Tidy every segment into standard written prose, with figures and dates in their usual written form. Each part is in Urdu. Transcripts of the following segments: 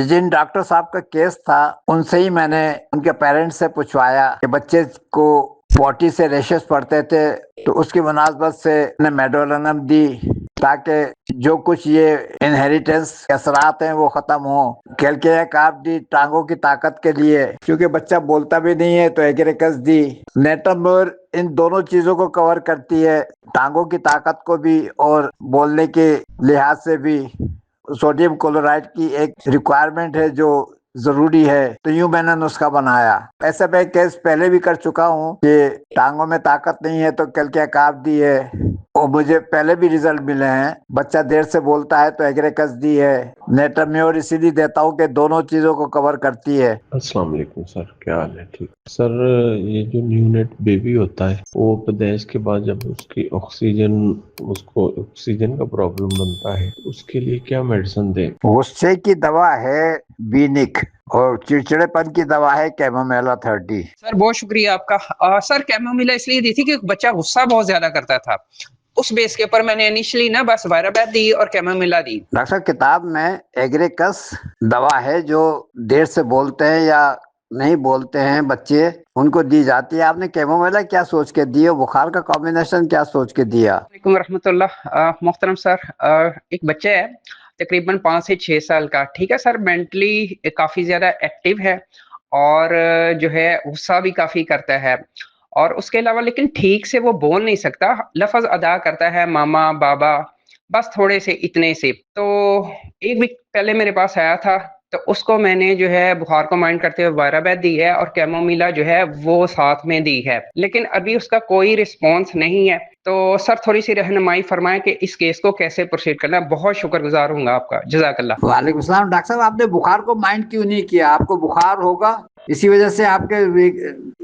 جن ڈاکٹر صاحب کا کیس تھا ان سے ہی میں نے ان کے پیرنٹس سے پوچھوایا کہ بچے کو پوٹی سے ریشز پڑتے تھے، تو اس کی مناسبت سے نے میڈولنم دی تاکہ جو کچھ یہ انہیریٹنس اثرات ہیں وہ ختم ہوں۔ کیلکیا کارب دی ٹانگوں کی طاقت کے لیے، کیونکہ بچہ بولتا بھی نہیں ہے تو ایگریکس دی۔ نیٹرمور ان دونوں چیزوں کو کور کرتی ہے، ٹانگوں کی طاقت کو بھی اور بولنے کے لحاظ سے بھی۔ سوڈیم کلورائڈ کی ایک ریکوائرمنٹ ہے جو ضروری ہے، تو یوں میں نے نسخہ بنایا۔ ایسا میں کیس پہلے بھی کر چکا ہوں کہ ٹانگوں میں طاقت نہیں ہے تو کیلکیا کارب دی ہے، اور مجھے پہلے بھی ریزلٹ ملے ہیں۔ بچہ دیر سے بولتا ہے تو ایگریکس دی ہے۔ نیٹرمیور اسی لیے دیتا ہوں کہ دونوں چیزوں کو کور کرتی ہے۔ السلام علیکم سر، کیا حال ہے؟ ٹھیک سر، یہ جو نیو نیٹ بیبی ہوتا ہے وہ پیدائش کے بعد جب اس کو آکسیجن کا پرابلم بنتا ہے تو اس کے لیے کیا میڈیسن دیں؟ غصے کی دوا ہے بینک، اور چڑچڑے پن کی دوا ہے کیمومیلا 30۔ سر بہت شکریہ آپ کا۔ سر کیمومیلا اس لیے دی تھی کہ بچہ غصہ بہت زیادہ کرتا تھا، اس بیس کے اوپر میں نے انیشلی نا بس وائرابیت دی اور کیمومیلا دی۔ ڈاکٹر صاحب کتاب میں ایگریکس دوا ہے جو دیر سے بولتے ہیں یا نہیں بولتے ہیں بچے، ان کو دی جاتی ہے۔ آپ نے کیمومیلا کیا سوچ کے دی، اور بخار کا کمبینیشن کیا سوچ کے دیا؟ وعلیکم ورحمۃ اللہ۔ محترم سر، ایک بچہ ہے تقریباً 5 سے 6 سال کا، ٹھیک ہے سر، مینٹلی کافی زیادہ ایکٹیو ہے، اور جو ہے غصہ بھی کافی کرتا ہے، اور اس کے علاوہ لیکن ٹھیک سے وہ بول نہیں سکتا، لفظ ادا کرتا ہے ماما بابا، بس تھوڑے سے اتنے سے۔ تو ایک ویک پہلے میرے پاس آیا تھا، تو اس کو میں نے جو ہے بخار کو مائنڈ کرتے ہوئے وائرابیت دی ہے اور کیمومیلا جو ہے وہ ساتھ میں دی ہے، لیکن ابھی اس کا کوئی رسپانس نہیں ہے۔ تو سر تھوڑی سی رہنمائی فرمائیں کہ اس کیس کو کیسے پروسیڈ کرنا ہے۔ بہت شکر گزار ہوں گا آپ کا، جزاک اللہ۔ وعلیکم السلام۔ ڈاکٹر صاحب آپ نے بخار کو مائنڈ کیوں نہیں کیا؟ آپ کو بخار ہوگا، اسی وجہ سے آپ کے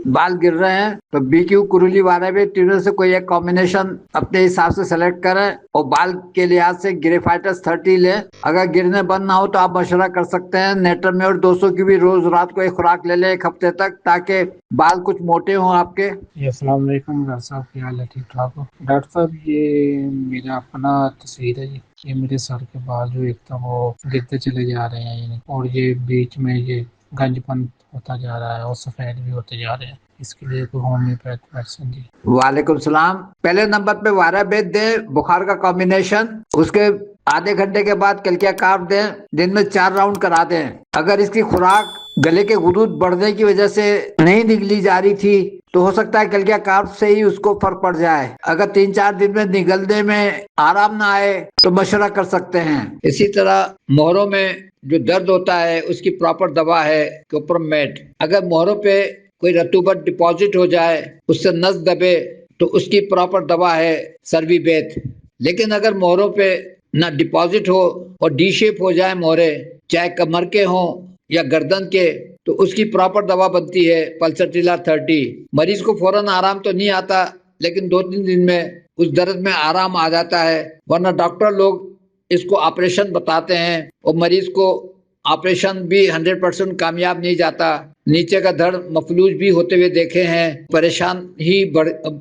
بال گر رہے ہیں، تو بی کیو کرولی وائرابیٹ ٹیونر سے کوئی ایک کمبینیشن اپنے حساب سے سلیکٹ کریں، اور بال کے لحاظ سے گریفائٹس 30 لیں۔ اگر گرنے بند نہ ہو تو آپ مشورہ کر سکتے ہیں نیٹرمیور 200 کی بھی روز رات کو ایک خوراک لے لیں 1 ہفتے تک، تاکہ بال کچھ موٹے ہوں آپ کے۔ السلام علیکم ڈاکٹر صاحب، کیا حال ہے؟ ٹھیک ٹھاک ہو؟ ڈاکٹر صاحب یہ میرا اپنا تصویر ہے، یہ میرے سر کے بال جو ایک تھا وہ گرتے چلے جا رہے ہیں، یعنی اور یہ بیچ میں یہ گنج پن ہوتا جا رہا ہے اور سفید بھی ہوتے جا رہے ہیں، اس کے لیے کوئی ہومیوپیتھ میڈیسن دی؟ وعلیکم السلام۔ پہلے نمبر پہ وائرابیٹ دیں، بخار کا کمبینیشن، اس کے آدھے گھنٹے کے بعد کیلکیا کارب دیں، دن میں 4 راؤنڈ کرا دیں۔ اگر اس کی خوراک گلے کے غدود بڑھنے کی وجہ سے نہیں نگلی جا رہی تھی تو ہو سکتا ہے کیلکیا کارب سے ہی اس کو فرق پڑ جائے۔ اگر 3-4 دن میں نگلنے میں آرام نہ آئے تو مشورہ کر سکتے ہیں۔ اسی طرح مہروں میں جو درد ہوتا ہے اس کی پراپر دوا ہے کوپرمیٹ۔ اگر مہروں پہ کوئی رطوبت ڈپازٹ ہو جائے، اس سے نس دبے، تو اس کی پراپر دوا ہے سروی بیت۔ لیکن اگر مہروں پہ نہ ڈپازٹ ہو اور ڈی شیپ ہو جائے مہرے، چاہے کمر کے ہوں یا گردن کے، تو اس کی پراپر دوا بنتی ہے پلسٹیلا 30۔ مریض کو فوراً آرام تو نہیں آتا، لیکن 2-3 دن میں اس درد میں آرام آ جاتا ہے، ورنہ ڈاکٹر لوگ اس کو آپریشن بتاتے ہیں، اور مریض کو آپریشن بھی 100% کامیاب نہیں جاتا۔ نیچے کا دھڑ مفلوج بھی ہوتے ہوئے دیکھے ہیں، پریشان ہی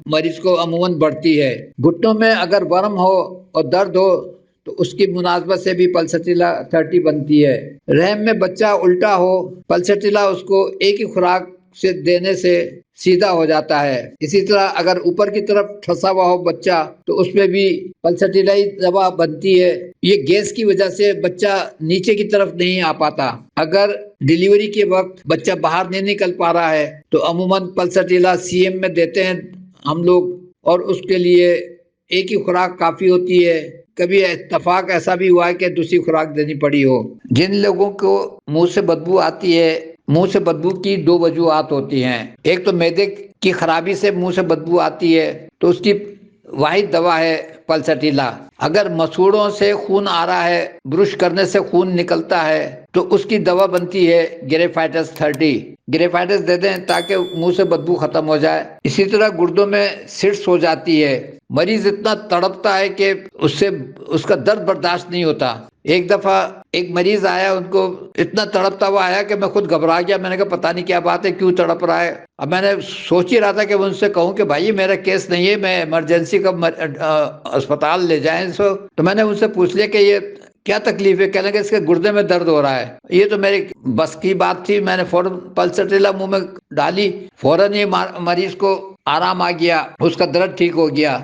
مریض کو عموماً بڑھتی ہے۔ گھٹنوں میں اگر ورم ہو اور درد ہو تو اس کی مناسبت سے بھی پلسٹیلا 30 بنتی ہے۔ رحم میں بچہ الٹا ہو، پلسٹیلا اس کو ایک ہی خوراک سے دینے سے سیدھا ہو جاتا ہے۔ اسی طرح اگر اوپر کی طرف ٹھسا ہوا ہو بچہ تو اس میں بھی پلسٹیلا ہی دوا بنتی ہے۔ یہ گیس کی وجہ سے بچہ نیچے کی طرف نہیں آ پاتا۔ اگر ڈیلیوری کے وقت بچہ باہر نہیں نکل پا رہا ہے تو عموماً پلسٹیلا CM میں دیتے ہیں ہم لوگ، اور اس کے لیے ایک ہی خوراک کافی ہوتی ہے۔ کبھی اتفاق ایسا بھی ہوا ہے کہ دوسری خوراک دینی پڑی ہو۔ جن لوگوں کو منہ سے بدبو آتی ہے، منہ سے بدبو کی 2 وجوہات ہوتی ہیں۔ ایک تو معدے کی خرابی سے منہ سے بدبو آتی ہے، تو اس کی واحد دوا ہے پلسٹیلا۔ اگر مسوڑوں سے خون آ رہا ہے، برش کرنے سے خون نکلتا ہے، تو اس کی دوا بنتی ہے گریفائٹس 30۔ گریفائٹس دے دیں تاکہ منہ سے بدبو ختم ہو جائے۔ اسی طرح گردوں میں سٹس ہو جاتی ہے، مریض اتنا تڑپتا ہے کہ اس کا درد برداشت نہیں ہوتا۔ ایک دفعہ ایک مریض آیا، ان کو اتنا تڑپتا ہوا آیا کہ میں خود گھبرا گیا۔ میں نے کہا پتہ نہیں کیا بات ہے، کیوں تڑپ رہا ہے؟ اب میں نے سوچ ہی رہا تھا کہ میں ان سے کہوں کہ بھائی میرا کیس نہیں ہے، میں ایمرجنسی کا اسپتال لے جائیں اس کو۔ تو میں نے ان سے پوچھ لیا کہ یہ کیا تکلیف ہے؟ کہنے لگے اس کے گردے میں درد ہو رہا ہے. یہ تو میری بس کی بات تھی. میں نے فوراً پلسٹریلا منہ میں ڈالی, فوراً ہی مریض کو آرام آ گیا, اس کا درد ٹھیک ہو گیا.